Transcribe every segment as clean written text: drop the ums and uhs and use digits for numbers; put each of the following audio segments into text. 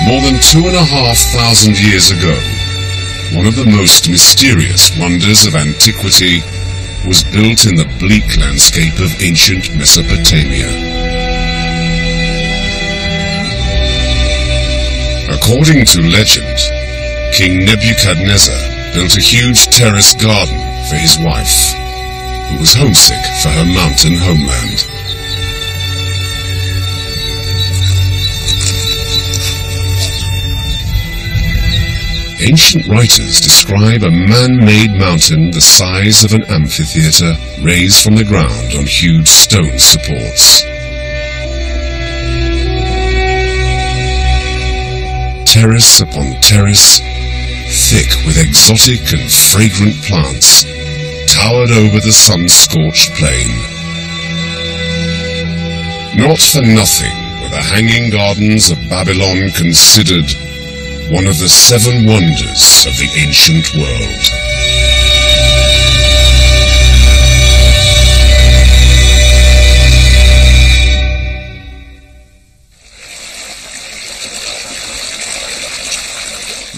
More than 2,500 years ago, one of the most mysterious wonders of antiquity was built in the bleak landscape of ancient Mesopotamia. According to legend, King Nebuchadnezzar built a huge terrace garden for his wife, who was homesick for her mountain homeland. Ancient writers describe a man-made mountain the size of an amphitheatre raised from the ground on huge stone supports. Terrace upon terrace, thick with exotic and fragrant plants, towered over the sun-scorched plain. Not for nothing were the Hanging Gardens of Babylon considered one of the 7 wonders of the ancient world.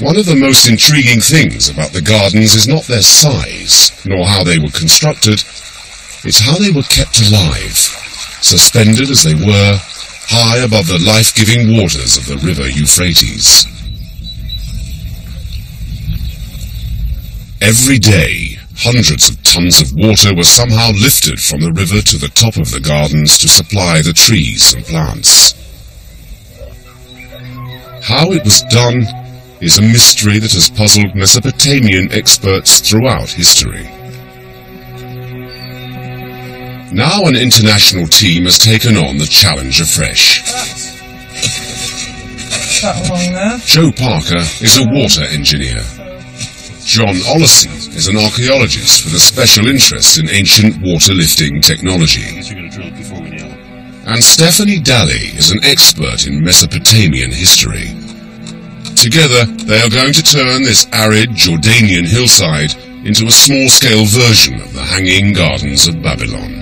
One of the most intriguing things about the gardens is not their size, nor how they were constructed, it's how they were kept alive, suspended as they were, high above the life-giving waters of the river Euphrates. Every day, hundreds of tons of water were somehow lifted from the river to the top of the gardens to supply the trees and plants. How it was done is a mystery that has puzzled Mesopotamian experts throughout history. Now an international team has taken on the challenge afresh. That along there. Joe Parker is a water engineer. John Ollison is an archaeologist with a special interest in ancient water-lifting technology. And Stephanie Daly is an expert in Mesopotamian history. Together, they are going to turn this arid Jordanian hillside into a small-scale version of the Hanging Gardens of Babylon.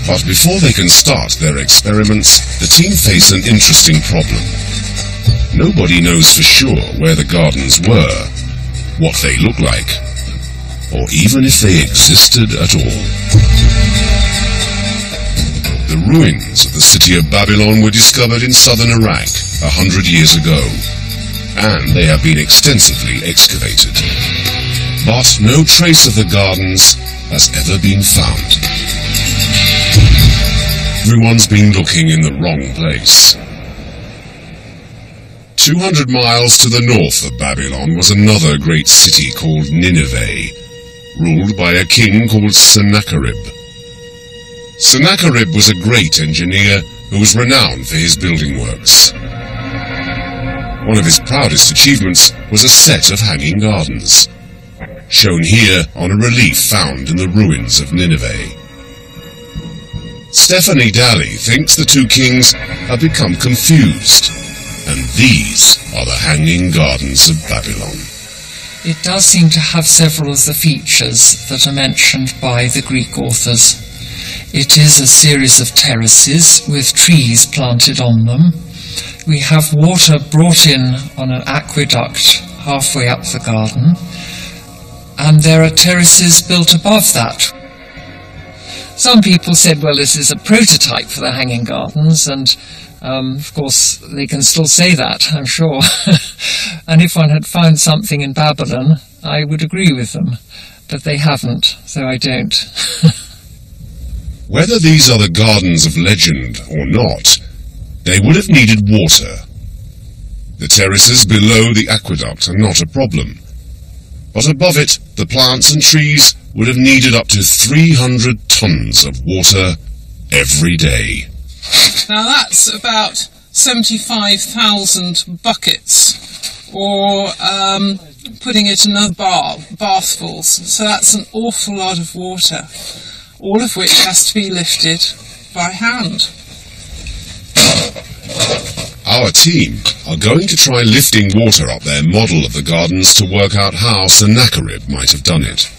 But before they can start their experiments, the team face an interesting problem. Nobody knows for sure where the gardens were, what they look like, or even if they existed at all. The ruins of the city of Babylon were discovered in southern Iraq 100 years ago, and they have been extensively excavated. But no trace of the gardens has ever been found. Everyone's been looking in the wrong place. 200 miles to the north of Babylon was another great city called Nineveh, ruled by a king called Sennacherib. Sennacherib was a great engineer who was renowned for his building works. One of his proudest achievements was a set of hanging gardens, shown here on a relief found in the ruins of Nineveh. Stephanie Daly thinks the two kings have become confused, and these are the Hanging Gardens of Babylon. It does seem to have several of the features that are mentioned by the Greek authors. It is a series of terraces with trees planted on them. We have water brought in on an aqueduct halfway up the garden, and there are terraces built above that. Some people said, well, this is a prototype for the Hanging Gardens, and of course they can still say that, I'm sure. And if one had found something in Babylon, I would agree with them, but they haven't, so I don't. Whether these are the gardens of legend or not, they would have needed water. The terraces below the aqueduct are not a problem, but above it, the plants and trees would have needed up to 300 tons of water every day. Now that's about 75,000 buckets, or putting it in another bathfuls. So that's an awful lot of water, all of which has to be lifted by hand. Our team are going to try lifting water up their model of the gardens to work out how Sennacherib might have done it.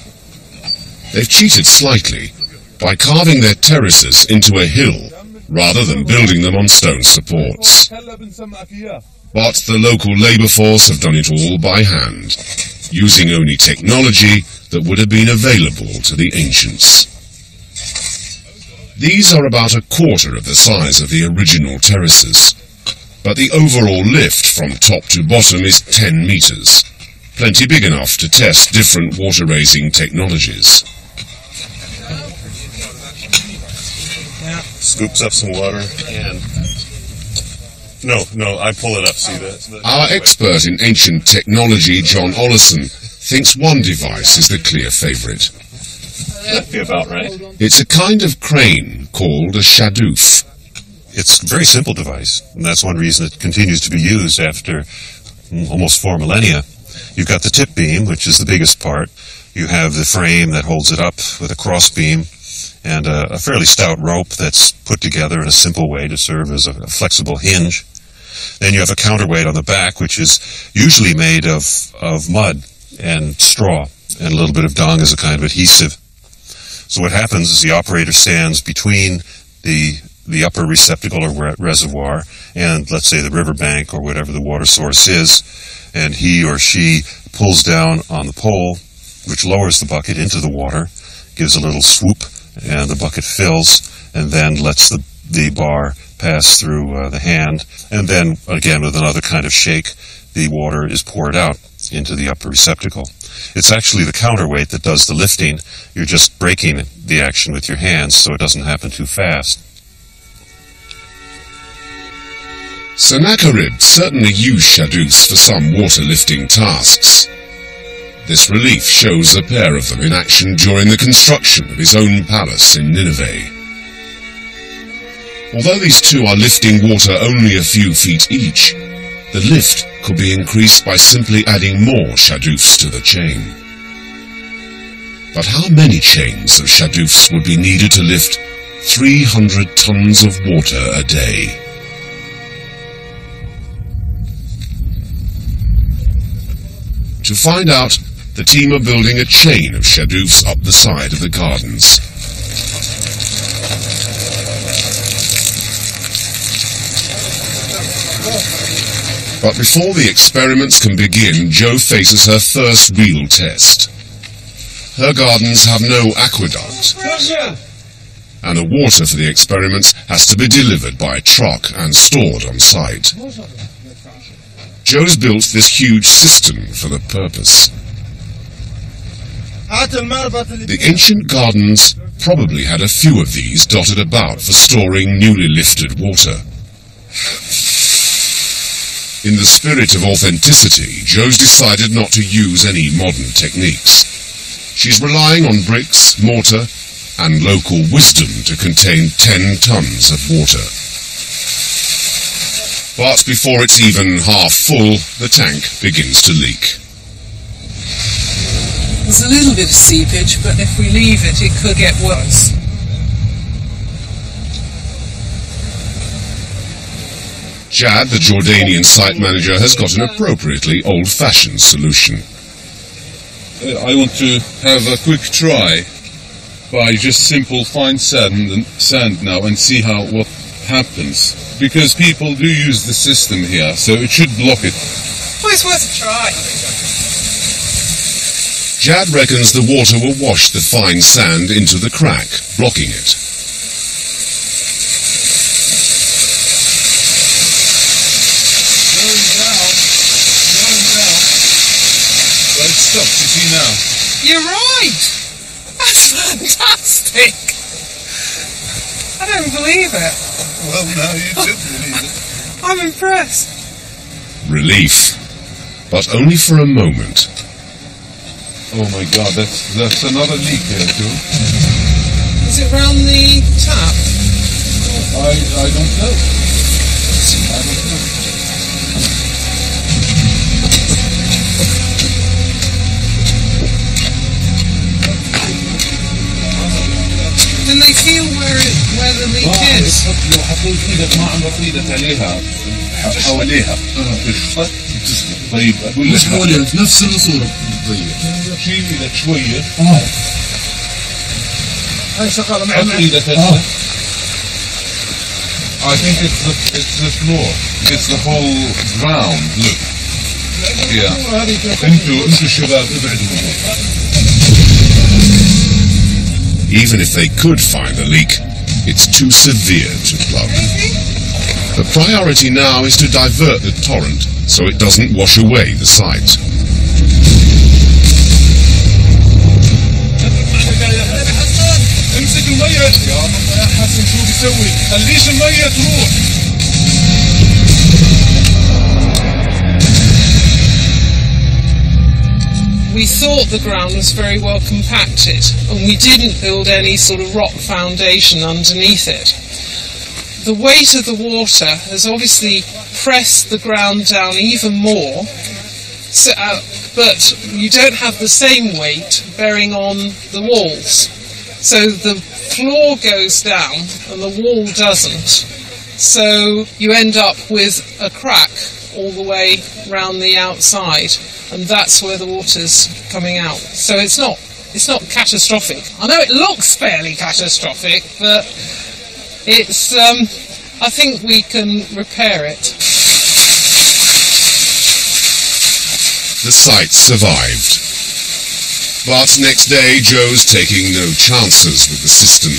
They've cheated slightly by carving their terraces into a hill rather than building them on stone supports. But the local labour force have done it all by hand, using only technology that would have been available to the ancients. These are about a quarter of the size of the original terraces, but the overall lift from top to bottom is 10 metres, plenty big enough to test different water-raising technologies. Scoops up some water and... No, I pull it up, see that? Our expert in ancient technology, John Ollison, thinks one device is the clear favourite. That'd be about right. It's a kind of crane called a shadoof. It's a very simple device, and that's one reason it continues to be used after almost 4 millennia. You've got the tip beam, which is the biggest part. You have the frame that holds it up with a cross beam, and a fairly stout rope that's put together in a simple way to serve as a flexible hinge. Then you have a counterweight on the back, which is usually made of mud and straw, and a little bit of dung as a kind of adhesive. So what happens is the operator stands between the upper receptacle or reservoir and, let's say, the riverbank or whatever the water source is, and he or she pulls down on the pole, which lowers the bucket into the water, gives a little swoop, and the bucket fills, and then lets the bar pass through the hand, and then, again, with another kind of shake, the water is poured out into the upper receptacle. It's actually the counterweight that does the lifting. You're just breaking the action with your hands so it doesn't happen too fast. Sennacherib certainly used shadoofs for some water-lifting tasks. This relief shows a pair of them in action during the construction of his own palace in Nineveh. Although these two are lifting water only a few feet each, the lift could be increased by simply adding more shadoofs to the chain. But how many chains of shadoofs would be needed to lift 300 tons of water a day? To find out, the team are building a chain of shadoofs up the side of the gardens. But before the experiments can begin, Jo faces her first real test. Her gardens have no aqueduct, and the water for the experiments has to be delivered by truck and stored on site. Jo's built this huge system for the purpose. The ancient gardens probably had a few of these dotted about for storing newly lifted water. In the spirit of authenticity, Jo's decided not to use any modern techniques. She's relying on bricks, mortar, and local wisdom to contain 10 tons of water. But before it's even half full, the tank begins to leak. There's a little bit of seepage, but if we leave it, it could get worse. Jad, the Jordanian site manager, has got an appropriately old-fashioned solution. I want to have a quick try by just simple fine sand now and see what happens. Because people do use the system here, so it should block it. Well, it's worth a try. Jad reckons the water will wash the fine sand into the crack, blocking it. Well, it stopped, you see now. You're right! That's fantastic! I don't believe it. Well, now you should believe it. I'm impressed. Relief. But only for a moment. Oh my god, that's another leak here too. Is it round the tap? I don't know. I don't know. Can they feel where the leak is? لو حطيت ايدك ما عمرك ايدك عليها حواليها طيب اقول لك مش حواليها في نفس الماسورة. طيب شيل ايدك شوية هاي شغالة حط ايدك هسه. I think it's the floor. It's the whole ground. Look. Yeah. انتوا الشباب ابعدوا. Even if they could find the leak, it's too severe to plug. The priority now is to divert the torrent so it doesn't wash away the site. امسك المية يا حسن شو بيسوي؟ خليش المية تروح. We thought the ground was very well compacted, and we didn't build any sort of rock foundation underneath it. The weight of the water has obviously pressed the ground down even more, so, but you don't have the same weight bearing on the walls. So the floor goes down and the wall doesn't. So you end up with a crack all the way round the outside, and that's where the water's coming out. So it's not catastrophic. I know it looks fairly catastrophic, but it's I think we can repair it. The site survived. But next day, Joe's taking no chances with the system.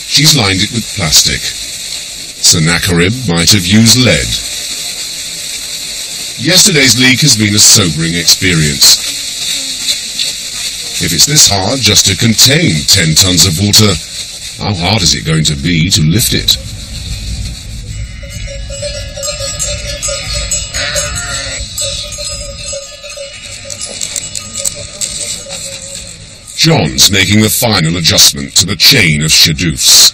She's lined it with plastic. Sennacherib might have used lead. Yesterday's leak has been a sobering experience. If it's this hard just to contain 10 tons of water, how hard is it going to be to lift it? John's making the final adjustment to the chain of shadoofs.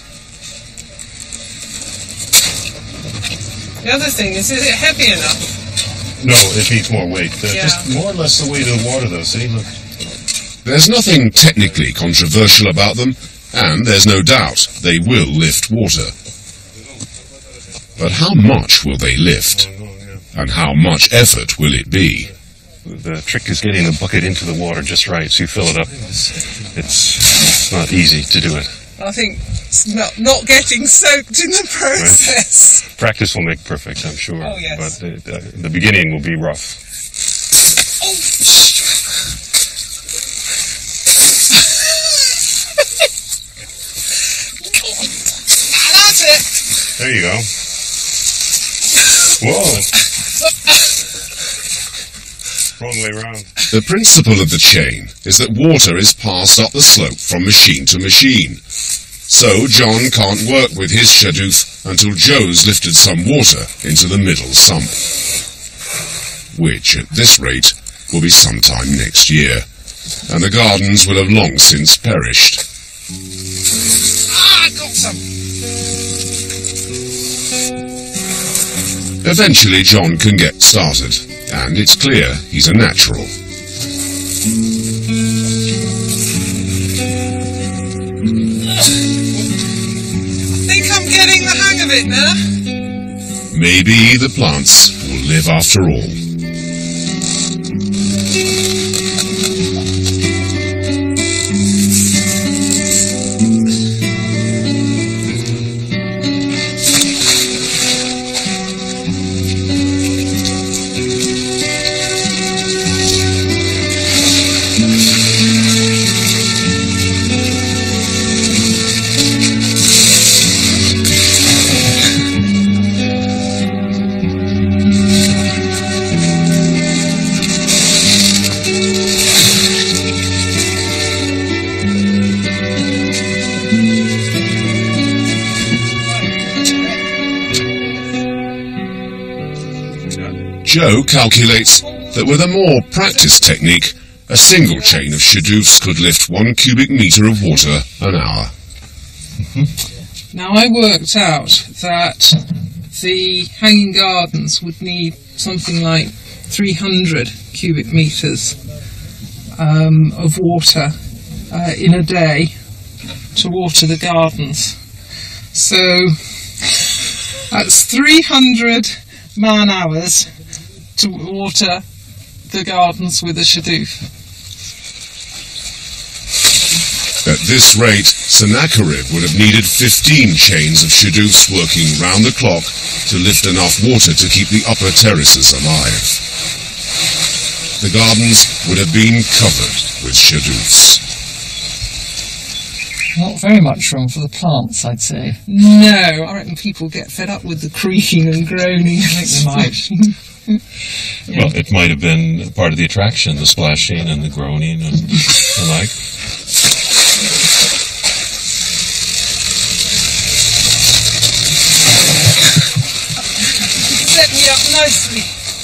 The other thing is it heavy enough? No, it needs more weight. Yeah. Just more or less the weight of the water, though. See, look. There's nothing technically controversial about them, and there's no doubt they will lift water. But how much will they lift? And how much effort will it be? The trick is getting the bucket into the water just right, so you fill it up. It's not easy to do it. I think it's not getting soaked in the process. Right. Practice will make perfect, I'm sure. Oh, yes. But the beginning will be rough. Oh. That's it. There you go. Whoa. Wrong way round. The principle of the chain is that water is passed up the slope from machine to machine. So John can't work with his shadoof until Joe's lifted some water into the middle sump. Which, at this rate, will be sometime next year. And the gardens will have long since perished. I got some. Eventually John can get started, and it's clear he's a natural. I think I'm getting the hang of it now. Maybe the plants will live after all. Joe calculates that with a more practiced technique, a single chain of shadoofs could lift 1 cubic metre of water an hour. Now I worked out that the hanging gardens would need something like 300 cubic metres of water in a day to water the gardens. So that's 300 man-hours to water the gardens with a shadoof. At this rate, Sennacherib would have needed 15 chains of shadoofs working round the clock to lift enough water to keep the upper terraces alive. The gardens would have been covered with shadoofs. Not very much room for the plants, I'd say. No, I reckon people get fed up with the creaking and groaning. I think they might. Yeah. Well, it might have been part of the attraction, the splashing and the groaning and the like. Set me up nicely.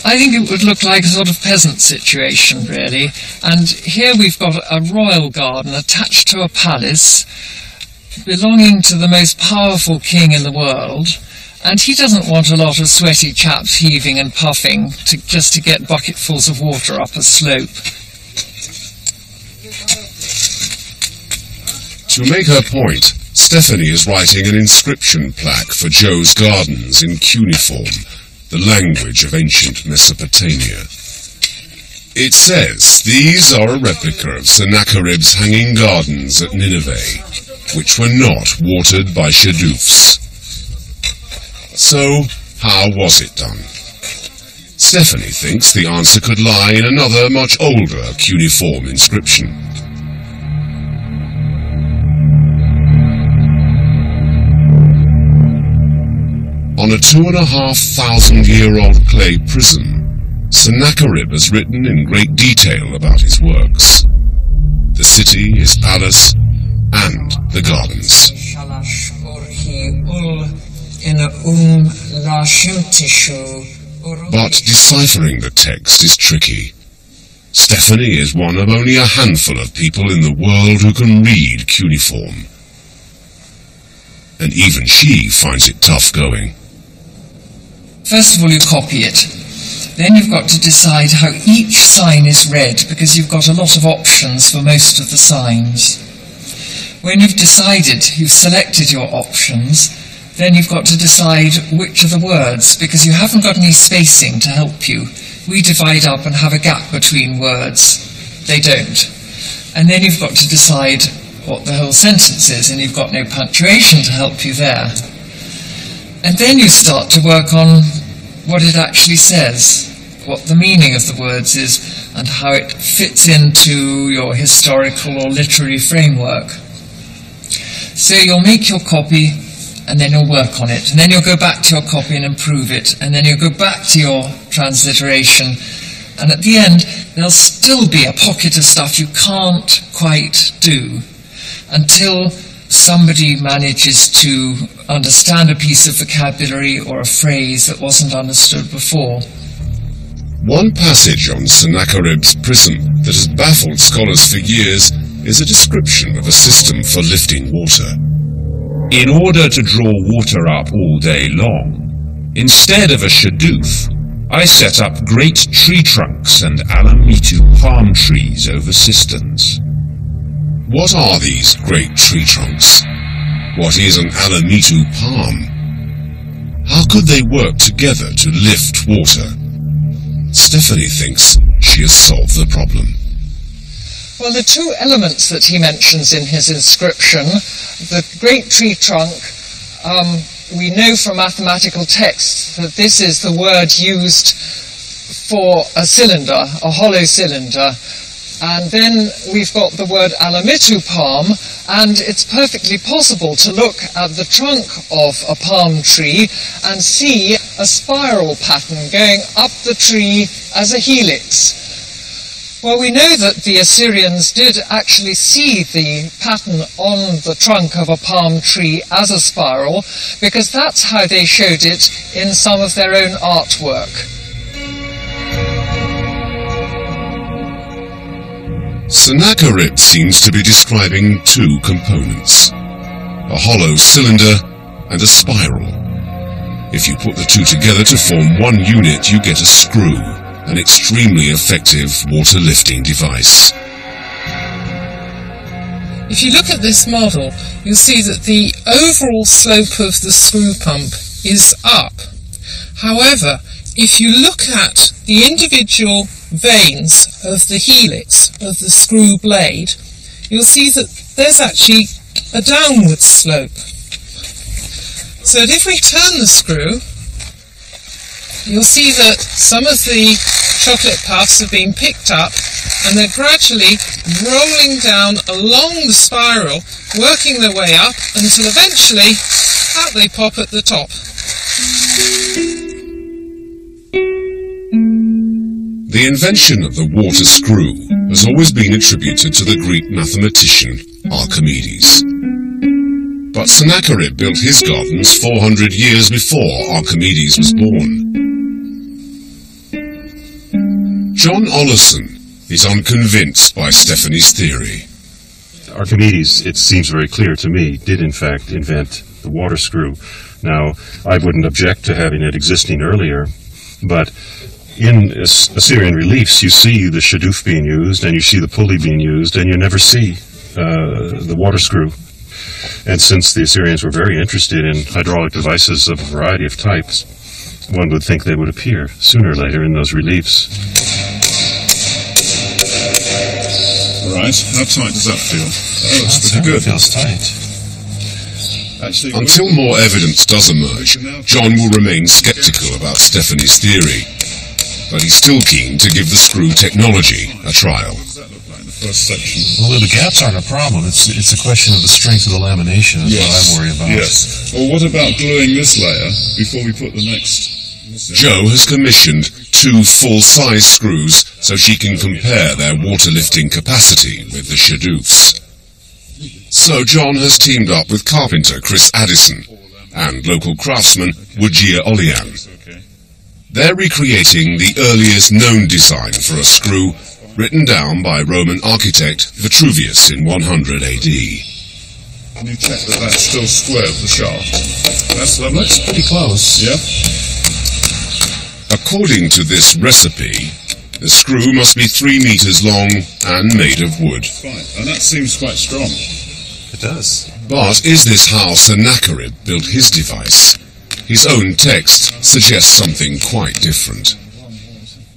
I think it would look like a sort of peasant situation, really. And here we've got a royal garden attached to a palace belonging to the most powerful king in the world. And he doesn't want a lot of sweaty chaps heaving and puffing just to get bucketfuls of water up a slope. To make her point, Stephanie is writing an inscription plaque for Joe's Gardens in cuneiform, the language of ancient Mesopotamia. It says these are a replica of Sennacherib's hanging gardens at Nineveh, which were not watered by shadoofs. So, how was it done? Stephanie thinks the answer could lie in another, much older cuneiform inscription. On a 2,500-year-old clay prism, Sennacherib has written in great detail about his works. The city, his palace, and the gardens. But deciphering the text is tricky. Stephanie is one of only a handful of people in the world who can read cuneiform. And even she finds it tough going. First of all, you copy it. Then you've got to decide how each sign is read, because you've got a lot of options for most of the signs. When you've decided, you've selected your options, then you've got to decide which are the words, because you haven't got any spacing to help you. We divide up and have a gap between words. They don't. And then you've got to decide what the whole sentence is, and you've got no punctuation to help you there. And then you start to work on what it actually says, what the meaning of the words is, and how it fits into your historical or literary framework. So you'll make your copy, and then you'll work on it, and then you'll go back to your copy and improve it, and then you'll go back to your transliteration, and at the end there'll still be a pocket of stuff you can't quite do until somebody manages to understand a piece of vocabulary or a phrase that wasn't understood before. One passage on Sennacherib's prism that has baffled scholars for years is a description of a system for lifting water. In order to draw water up all day long, instead of a shadoof, I set up great tree trunks and alamitu palm trees over cisterns. What are these great tree trunks? What is an alamitu palm? How could they work together to lift water? Stephanie thinks she has solved the problem. Well, the two elements that he mentions in his inscription, the great tree trunk, we know from mathematical texts that this is the word used for a cylinder, a hollow cylinder. And then we've got the word alamitu palm, and it's perfectly possible to look at the trunk of a palm tree and see a spiral pattern going up the tree as a helix. Well, we know that the Assyrians did actually see the pattern on the trunk of a palm tree as a spiral, because that's how they showed it in some of their own artwork. Sennacherib seems to be describing two components, a hollow cylinder and a spiral. If you put the two together to form one unit, you get a screw, an extremely effective water lifting device. If you look at this model, you'll see that the overall slope of the screw pump is up. However, if you look at the individual vanes of the helix of the screw blade, you'll see that there's actually a downward slope. So that if we turn the screw, you'll see that some of the chocolate puffs have been picked up and they're gradually rolling down along the spiral, working their way up until eventually out they pop at the top. The invention of the water screw has always been attributed to the Greek mathematician Archimedes. But Sennacherib built his gardens 400 years before Archimedes was born. John Oleson is unconvinced by Stephanie's theory. Archimedes, it seems very clear to me, did in fact invent the water screw. Now, I wouldn't object to having it existing earlier, but in Assyrian reliefs you see the shaduf being used and you see the pulley being used and you never see the water screw. And since the Assyrians were very interested in hydraulic devices of a variety of types, one would think they would appear sooner or later in those reliefs. Right, how tight does that feel? That looks pretty good. It feels tight. Actually, Until more evidence does emerge, John will remain skeptical about Stephanie's theory, but he's still keen to give the screw technology a trial. what does that look like in the first section? Well, the gaps aren't a problem. It's a question of the strength of the lamination is what I worry about. Yes. Well, what about gluing this layer before we put the next? Jo has commissioned 2 full-size screws so she can compare their water-lifting capacity with the shadufs. So John has teamed up with carpenter Chris Addison and local craftsman Wujia Olian. They're recreating the earliest known design for a screw written down by Roman architect Vitruvius in 100 AD. Can you check that that's still square with the shaft? That's lovely. Looks pretty close. Yeah. According to this recipe, the screw must be 3 meters long and made of wood. Fine. And that seems quite strong. It does. But is this how Sennacherib built his device? His own text suggests something quite different.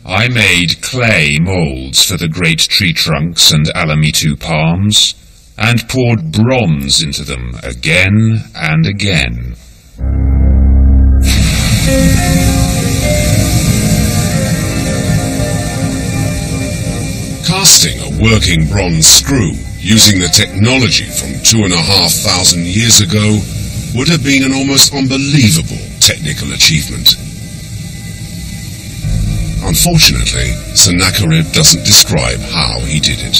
I made clay moulds for the great tree trunks and Alamitu palms, and poured bronze into them again and again. Casting a working bronze screw using the technology from 2,500 years ago would have been an almost unbelievable technical achievement. Unfortunately, Sennacherib doesn't describe how he did it.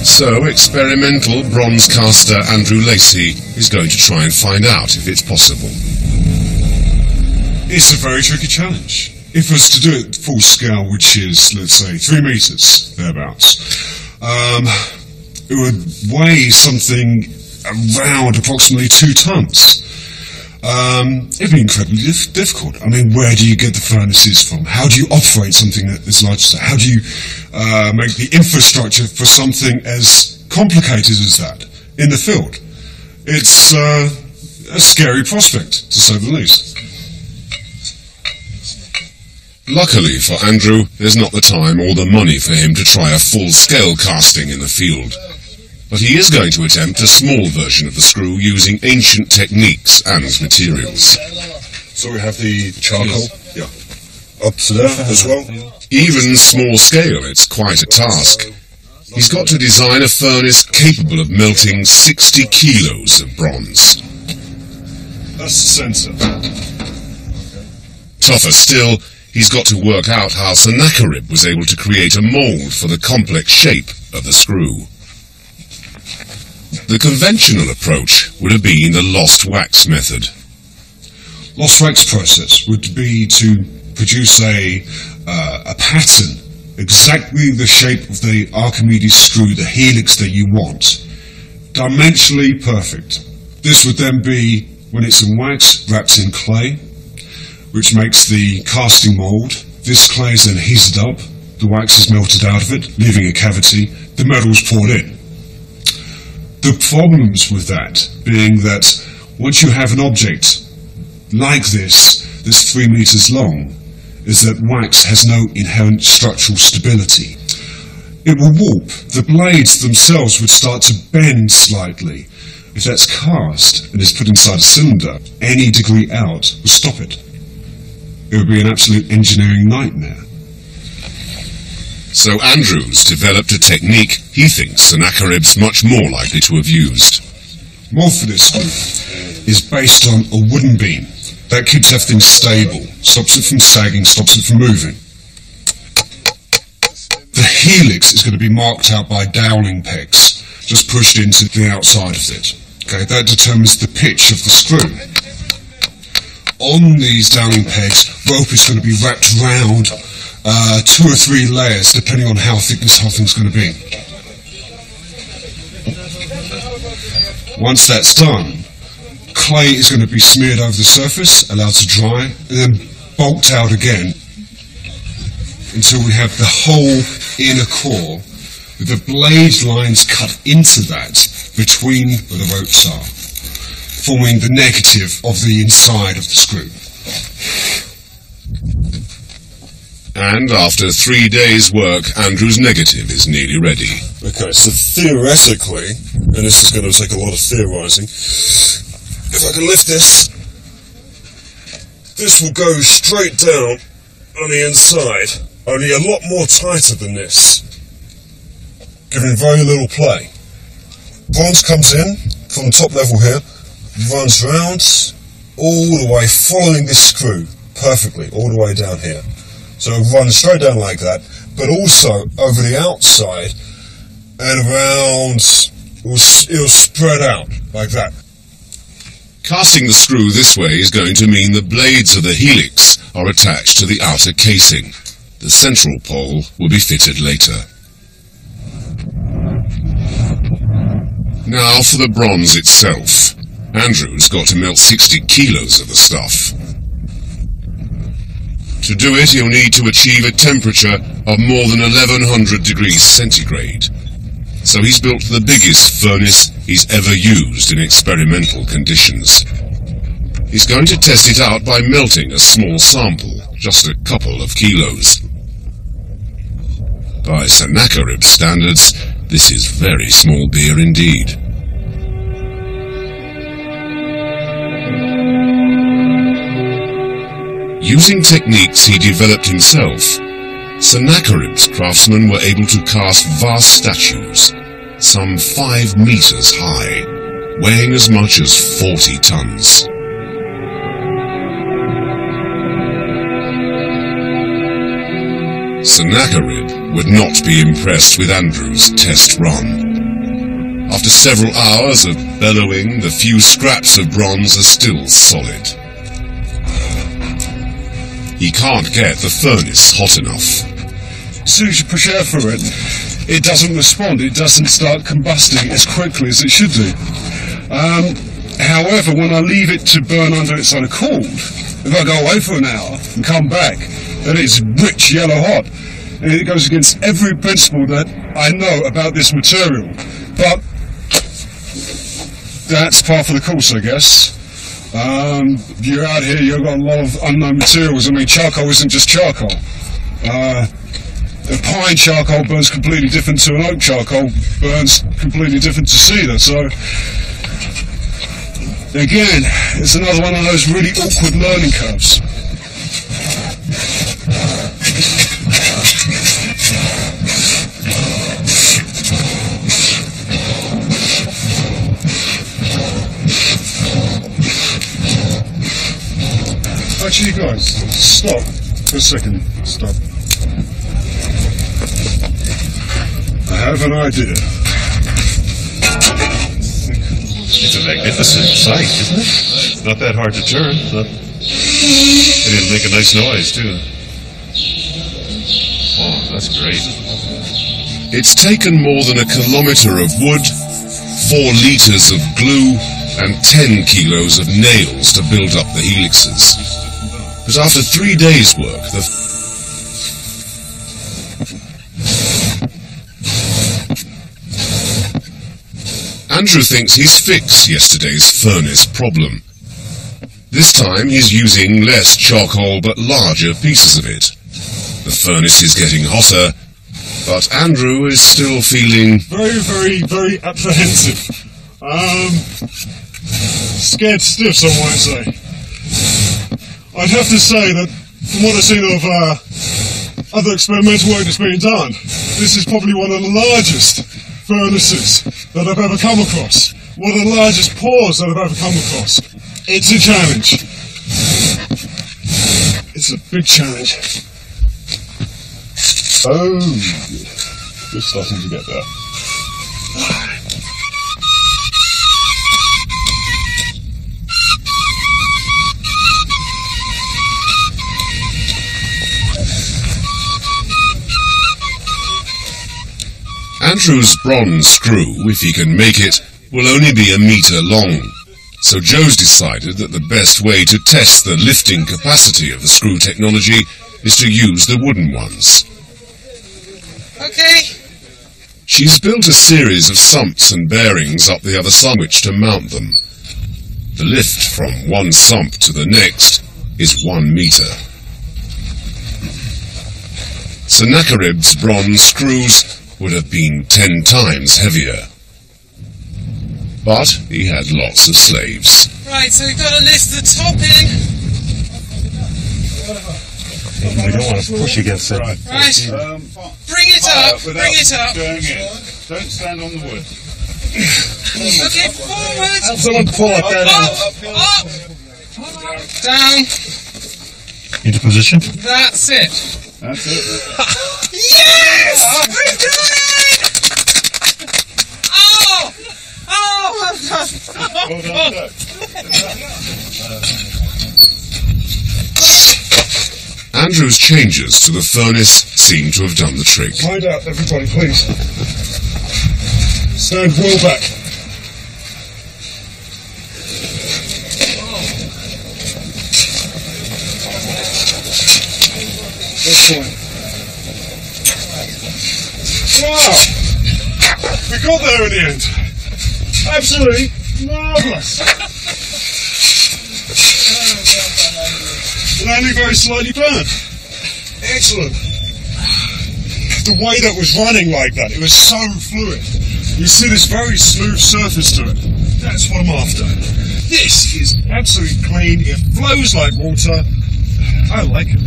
So, experimental bronze caster Andrew Lacey is going to try and find out if it's possible. It's a very tricky challenge. If it was to do it full scale, which is, let's say, 3 meters, thereabouts, it would weigh something around approximately 2 tons. It'd be incredibly difficult. I mean, where do you get the furnaces from? How do you operate something that is large as that? How do you make the infrastructure for something as complicated as that in the field? It's a scary prospect, to say the least. Luckily for Andrew, there's not the time or the money for him to try a full-scale casting in the field. But he is going to attempt a small version of the screw using ancient techniques and materials. So we have the charcoal, up to there as well. Even small scale, it's quite a task. He's got to design a furnace capable of melting 60 kilos of bronze. That's the sensor. Tougher still, he's got to work out how Sennacherib was able to create a mould for the complex shape of the screw. The conventional approach would have been the lost wax method. Lost wax process would be to produce a pattern, exactly the shape of the Archimedes screw, the helix that you want, dimensionally perfect. This would then be, when it's in wax, wrapped in clay, which makes the casting mould. This clay is then heated up the wax is melted out of it, leaving a cavity, the metal is poured in. The problems with that being that once you have an object like this that's 3 meters long, is that wax has no inherent structural stability. It will warp. The blades themselves would start to bend slightly. If that's cast and is put inside a cylinder, any degree out will stop it. It would be an absolute engineering nightmare. So Andrews developed a technique he thinks Sennacherib's much more likely to have used. Morphodis screw is based on a wooden beam. That keeps everything stable, stops it from sagging, stops it from moving. The helix is going to be marked out by dowling pegs, just pushed into the outside of it. Okay, that determines the pitch of the screw. On these dowling pegs, rope is going to be wrapped round 2 or 3 layers, depending on how thick this whole thing's going to be. Once that's done, clay is going to be smeared over the surface, allowed to dry, and then bulked out again until we have the whole inner core with the blade lines cut into that between where the ropes are, forming the negative of the inside of the screw. And after 3 days' work, Andrew's negative is nearly ready. Okay, so theoretically, and this is going to take a lot of theorising, if I can lift this, this will go straight down on the inside, only a lot more tighter than this, giving very little play. Bronze comes in from the top level here, runs round all the way, following this screw perfectly, all the way down here. So it runs straight down like that, but also over the outside and around, it'll spread out like that. Casting the screw this way is going to mean the blades of the helix are attached to the outer casing. The central pole will be fitted later. Now for the bronze itself. Andrew's got to melt 60 kilos of the stuff. To do it, he'll need to achieve a temperature of more than 1100 degrees centigrade. So he's built the biggest furnace he's ever used in experimental conditions. He's going to test it out by melting a small sample, just a couple of kilos. By Sennacherib standards, this is very small beer indeed. Using techniques he developed himself, Sennacherib's craftsmen were able to cast vast statues, some 5 meters high, weighing as much as 40 tons. Sennacherib would not be impressed with Andrew's test run. After several hours of bellowing, the few scraps of bronze are still solid. He can't get the furnace hot enough. As soon as you push air through it, it doesn't respond. It doesn't start combusting as quickly as it should do. However, when I leave it to burn under its own accord, if I go away for an hour and come back, then it's rich yellow hot. And it goes against every principle that I know about this material. But that's part of the course, I guess. You're out here, you've got a lot of unknown materials. I mean, charcoal isn't just charcoal. A pine charcoal burns completely different to an oak charcoal, burns completely different to cedar. So, again, it's another one of those really awkward learning curves. Actually, guys, stop for a second. Stop. I have an idea. It's a magnificent sight, isn't it? Not that hard to turn. And it'll make a nice noise, too. Oh, that's great. It's taken more than a kilometre of wood, 4 litres of glue, and 10 kilos of nails to build up the helixes. But after 3 days' work, Andrew thinks he's fixed yesterday's furnace problem. This time he's using less charcoal but larger pieces of it. The furnace is getting hotter, but Andrew is still feeling very apprehensive. Scared stiff, some might say. I'd have to say that from what I've seen of other experimental work that's been done, this is probably one of the largest furnaces that I've ever come across. One of the largest pours that I've ever come across. It's a challenge. It's a big challenge. Oh, we're starting to get there. Andrew's bronze screw, if he can make it, will only be 1 metre long. So Joe's decided that the best way to test the lifting capacity of the screw technology is to use the wooden ones. Okay. She's built a series of sumps and bearings up the other side which to mount them. The lift from one sump to the next is 1 metre. Sennacherib's bronze screws would have been 10 times heavier. But he had lots of slaves. Right, so we've got to lift the top in. We don't want to push against it. Right. Bring it up. Bring it up. Going in. Don't stand on the wood. Okay, forward. Someone pull up there. Up. Down. Into position. That's it. That's it. Yes! We did it! Oh! Oh, well done. Well done, Andrew's changes to the furnace seem to have done the trick. Find out, everybody, please. Stand well back. That's fine. Wow! We got there in the end. Absolutely marvellous. And only very slightly burnt. Excellent. The way that was running like that, it was so fluid. You see this very smooth surface to it. That's what I'm after. This is absolutely clean. It flows like water. I like it.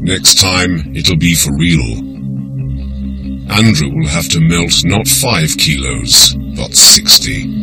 Next time, it'll be for real. Andrew will have to melt not 5 kilos, but 60.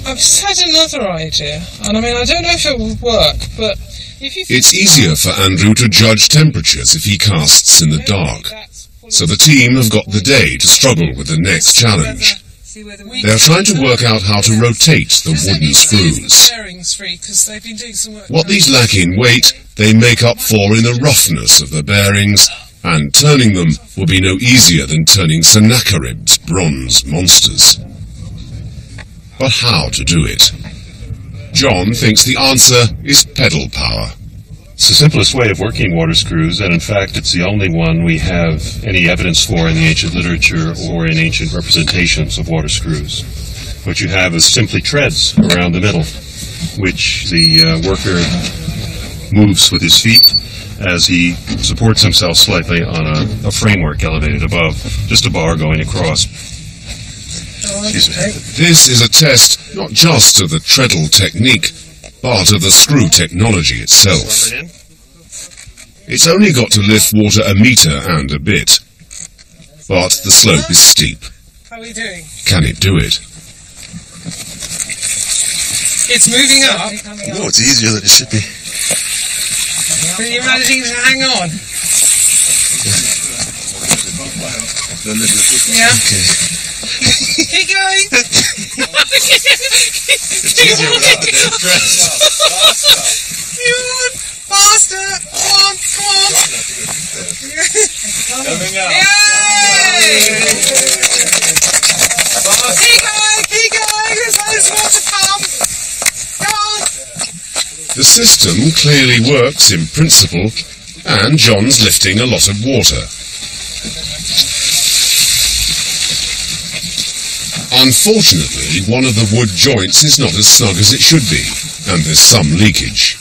I've just had another idea, and I mean, I don't know if it will work, but if you... It's easier for Andrew to judge temperatures if he casts in the dark, so the team have got the day to struggle with the next challenge. They are trying to work out how to rotate the wooden screws. What these lack in weight, they make up for in the roughness of the bearings, and turning them will be no easier than turning Sennacherib's bronze monsters. But how to do it? John thinks the answer is pedal power. It's the simplest way of working water screws, and in fact it's the only one we have any evidence for in the ancient literature or in ancient representations of water screws. What you have is simply treads around the middle, which the worker moves with his feet as he supports himself slightly on a framework elevated above, just a bar going across. This is a test not just of the treadle technique, but of the screw technology itself. It's only got to lift water 1 metre and a bit, but the slope is steep. How are we doing? Can it do it? It's moving up. No, it's easier than it should be. But you're managing to hang on. Yeah. Okay. Keep going. It's easier without the damn dress. Faster! Come on, come on! Coming out. Yay! Keep going! There's more to come! Come on! The system clearly works in principle, and John's lifting a lot of water. Unfortunately, one of the wood joints is not as snug as it should be, and there's some leakage.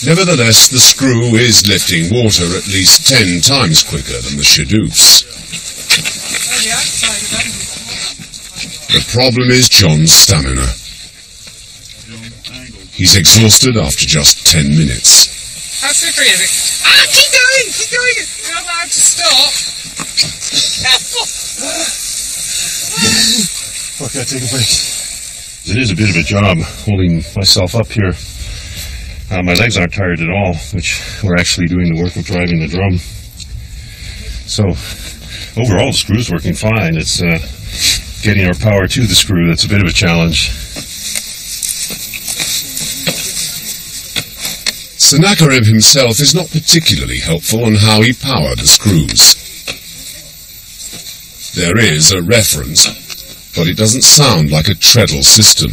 Nevertheless, the screw is lifting water at least 10 times quicker than the Shadoofs. The problem is John's stamina. He's exhausted after just 10 minutes. How slippery is it? Ah, keep going! Keep going! You're not allowed to stop. Okay, I'll take a break. It is a bit of a job holding myself up here. My legs aren't tired at all, which we're actually doing the work of driving the drum. So, overall, the screw's working fine. It's getting our power to the screw that's a bit of a challenge. Sennacherib himself is not particularly helpful on how he powered the screws. There is a reference, but it doesn't sound like a treadle system.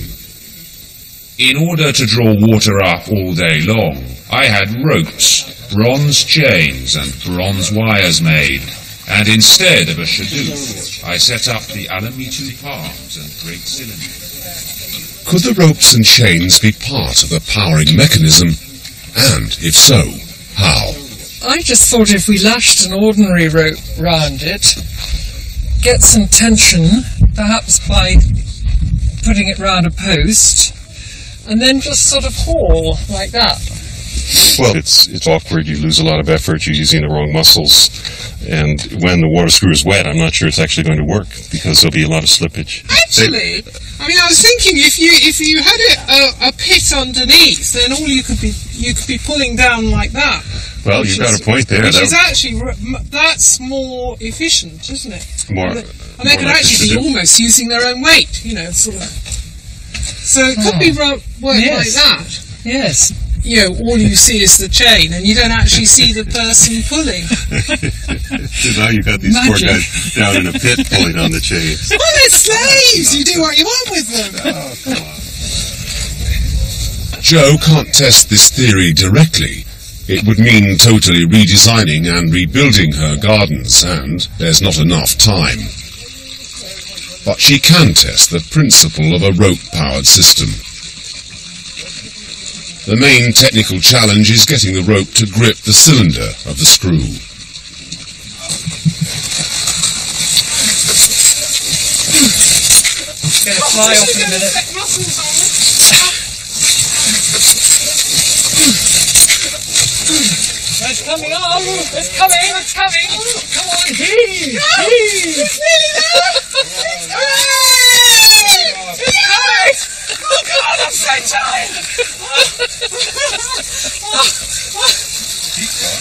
In order to draw water up all day long, I had ropes, bronze chains and bronze wires made, and instead of a Shadoof, I set up the Alamitu palms and great cylinders. Could the ropes and chains be part of the powering mechanism? And, if so, how? I just thought if we lashed an ordinary rope round it, get some tension, perhaps by putting it round a post, and then just sort of haul like that. Well, it's awkward. You lose a lot of effort. You're using the wrong muscles. And when the water screw is wet, I'm not sure it's actually going to work because there'll be a lot of slippage. Actually, I mean, I was thinking if you had a pit underneath, then all you could be pulling down like that. Well, you've got a point there. Which is actually that's more efficient, isn't it? More. And they could actually be almost using their own weight, you know, sort of. So it could be work like that. Yes. You know, all you see is the chain, and you don't actually see the person pulling. So now you've got these poor guys down in a pit pulling on the chains. Well, they're slaves! You do what you want with them! Oh, come on. Joe can't test this theory directly. It would mean totally redesigning and rebuilding her gardens, and there's not enough time. But she can test the principle of a rope-powered system. The main technical challenge is getting the rope to grip the cylinder of the screw. It's going to fly off in a minute. It's coming on! It's coming! It's coming! Come on, heave! Heave! It's nearly there! It's coming! Oh God, I'm so tired!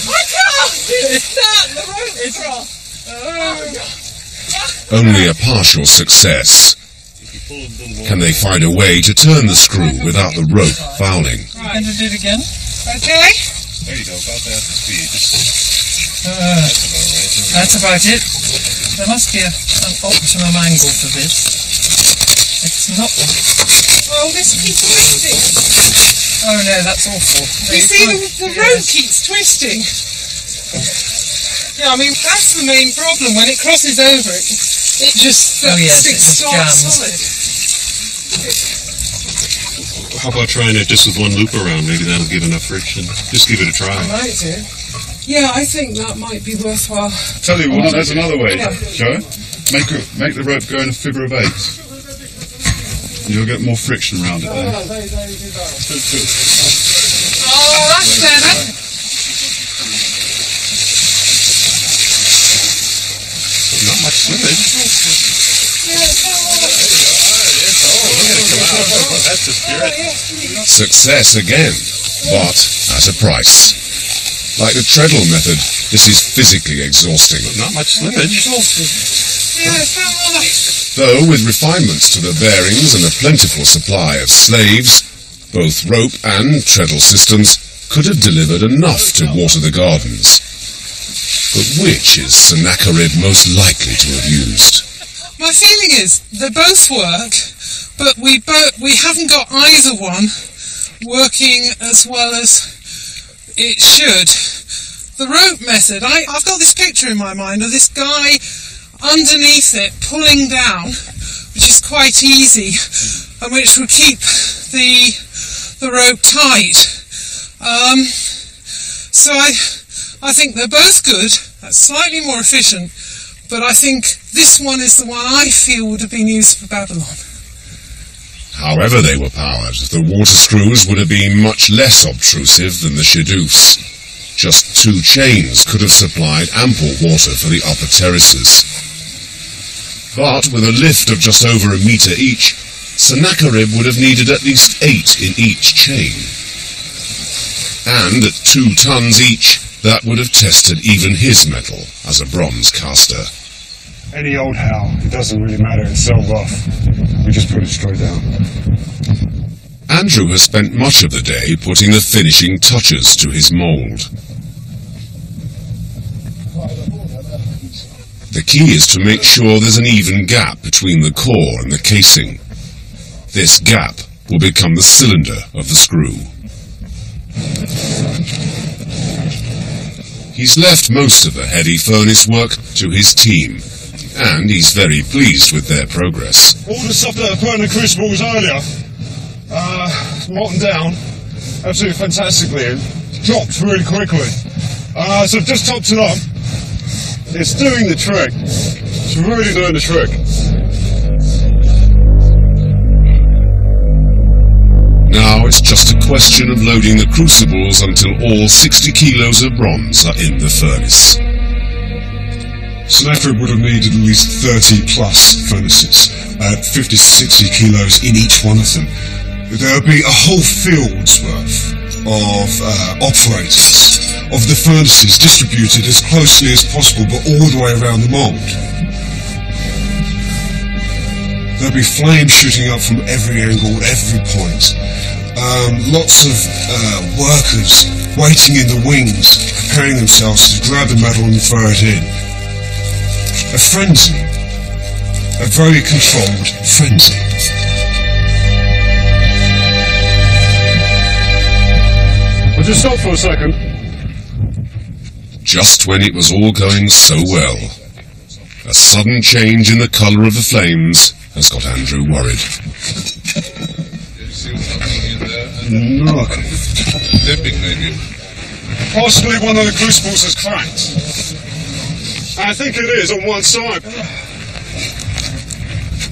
I can't! It's that! The rope is off! Only a partial success. Can they find a way to turn the screw without the rope fouling? Right. Going to do it again? Okay. There you go, about that speed. That's about it. There must be an optimum angle for this. It's not. Oh, this keeps twisting. Oh no, that's awful. You see, the rope keeps twisting. Yeah, I mean, that's the main problem. When it crosses over, it just sticks solid. How about trying it just with one loop around? Maybe that'll give enough friction. Just give it a try. I might do. Yeah, I think that might be worthwhile. Tell you what, there's another way, Yeah. Joe. Make the rope go in a figure of 8. You'll get more friction around it there. Oh, that's better. Not much slippage. That's the spirit. Success again, but at a price. Like the treadle method, this is physically exhausting. Not much slippage. Though with refinements to the bearings and a plentiful supply of slaves, both rope and treadle systems could have delivered enough to water the gardens. But which is Sennacherib most likely to have used? My feeling is they both work, but we haven't got either one working as well as it should. The rope method, I've got this picture in my mind of this guy underneath it pulling down, which is quite easy and which would keep the rope tight. So I think they're both good. That's slightly more efficient, but I think this one is the one I feel would have been used for Babylon. However they were powered, the water screws would have been much less obtrusive than the shadoofs. Just 2 chains could have supplied ample water for the upper terraces. But with a lift of just over a metre each, Sennacherib would have needed at least 8 in each chain. And at 2 tons each, that would have tested even his metal as a bronze caster. Any old how, it doesn't really matter, it's so rough. We just put it straight down. Andrew has spent much of the day putting the finishing touches to his mould. The key is to make sure there's an even gap between the core and the casing. This gap will become the cylinder of the screw. He's left most of the heavy furnace work to his team, and he's very pleased with their progress. All the stuff that I put in the crucibles earlier, molten down absolutely fantastically. It dropped really quickly. So I've just topped it up. It's doing the trick. It's really doing the trick. Now it's just a question of loading the crucibles until all 60 kilos of bronze are in the furnace. Sennacherib would have needed at least 30 plus furnaces, 50 to 60 kilos in each one of them. There would be a whole field's worth of operators of the furnaces distributed as closely as possible, but all the way around the mould. There'd be flames shooting up from every angle, every point. Lots of workers waiting in the wings, preparing themselves to grab the metal and throw it in. A frenzy. A very controlled frenzy. We'll just stop for a second. Just when it was all going so well, a sudden change in the colour of the flames has got Andrew worried. Look. Dipping, maybe. Possibly one of the crucibles has cracked. I think it is on one side.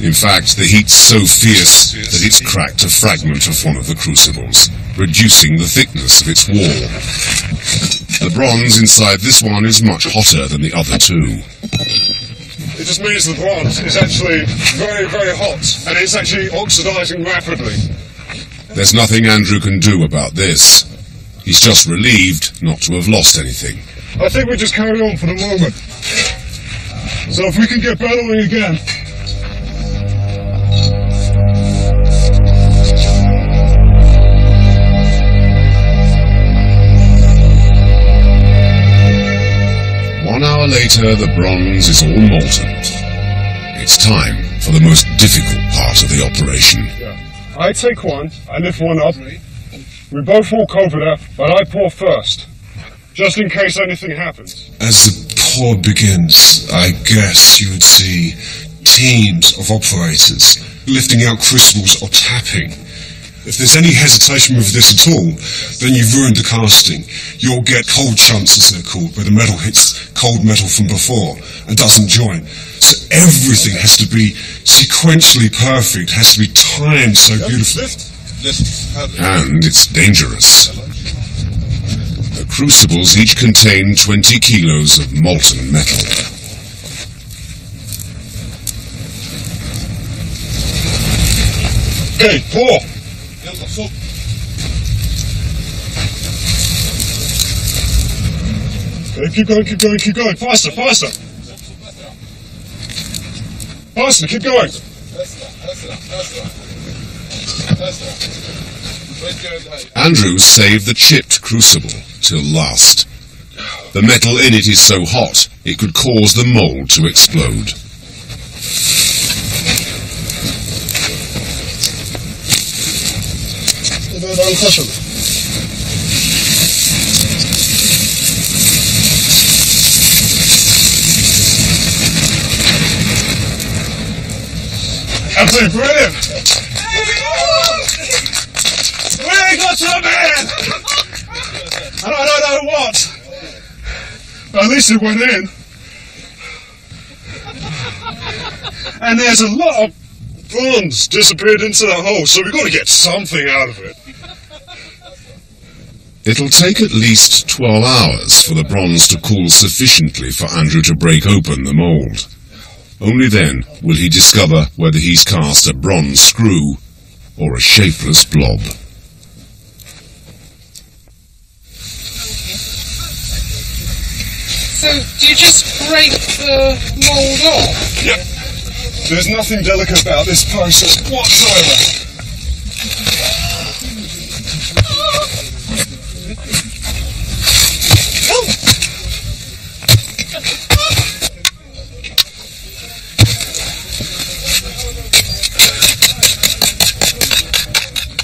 In fact, the heat's so fierce that it's cracked a fragment of one of the crucibles, reducing the thickness of its wall. The bronze inside this one is much hotter than the other 2. It just means the bronze is actually very, very hot, and it's actually oxidizing rapidly. There's nothing Andrew can do about this. He's just relieved not to have lost anything. I think we just carry on for the moment. So if we can get bellowing again. One hour later, the bronze is all molten. It's time for the most difficult part of the operation. I take one, I lift one up. We both walk over there, but I pour first, just in case anything happens. As the pour begins, I guess you would see teams of operators lifting out crucibles or tapping. If there's any hesitation with this at all, then you've ruined the casting. You'll get cold shunts, as they're called, where the metal hits cold metal from before and doesn't join. So everything has to be sequentially perfect, has to be timed so beautifully. And it's dangerous. The crucibles each contain 20 kilos of molten metal. Okay, pour! Okay, keep going, faster, faster! Faster, keep going. Andrew saved the chipped crucible till last. The metal in it is so hot it could cause the mould to explode. Absolutely brilliant! We got to the man! I don't know what, but at least it went in. And there's a lot of bronze disappeared into the hole, so we've got to get something out of it. It'll take at least 12 hours for the bronze to cool sufficiently for Andrew to break open the mould. Only then will he discover whether he's cast a bronze screw or a shapeless blob. So, do you just break the mould off? Yep. There's nothing delicate about this process whatsoever.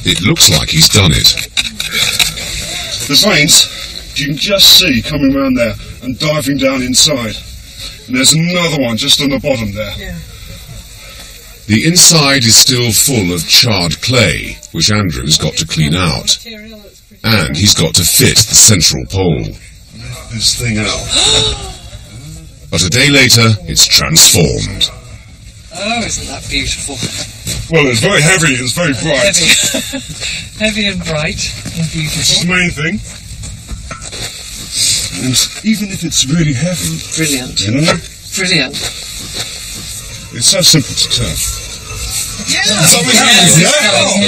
It looks like he's done it. The veins, you can just see coming around there and diving down inside. And there's another one just on the bottom there. Yeah. The inside is still full of charred clay, which Andrew's got to clean out. And he's got to fit the central pole. Lift this thing out. But a day later, it's transformed. Oh, isn't that beautiful? Well, it's very heavy, it's very bright. Heavy. Heavy and bright and beautiful. That's the main thing. And even if it's really heavy, Brilliant. you know, Brilliant. it's so simple to turn.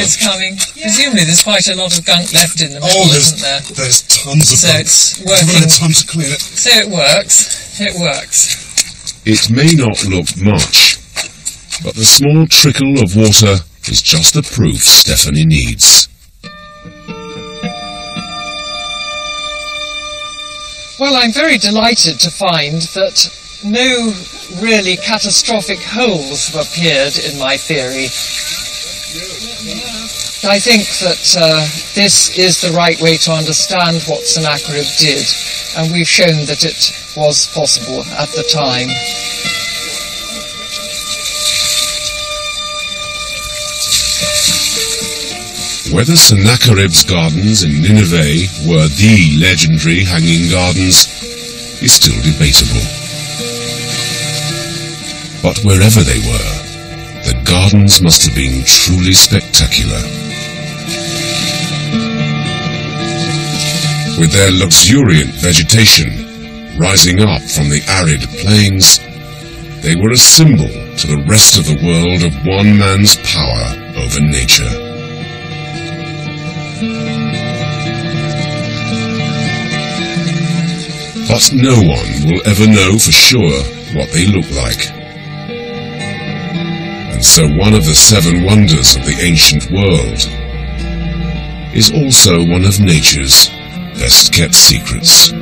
It's coming. Presumably there's quite a lot of gunk left in the middle, isn't there? There's tons of So gunk. it's We've got working. time to clean it. So it works. It works. It may not look much, but the small trickle of water is just the proof Stephanie needs. Well, I'm very delighted to find that no really catastrophic holes have appeared in my theory. I think that this is the right way to understand what Sennacherib did, and we've shown that it was possible at the time. Whether Sennacherib's gardens in Nineveh were the legendary Hanging Gardens is still debatable. But wherever they were, the gardens must have been truly spectacular. With their luxuriant vegetation rising up from the arid plains, they were a symbol to the rest of the world of one man's power over nature. But no one will ever know for sure what they look like. And so one of the 7 wonders of the ancient world is also one of nature's best kept secrets.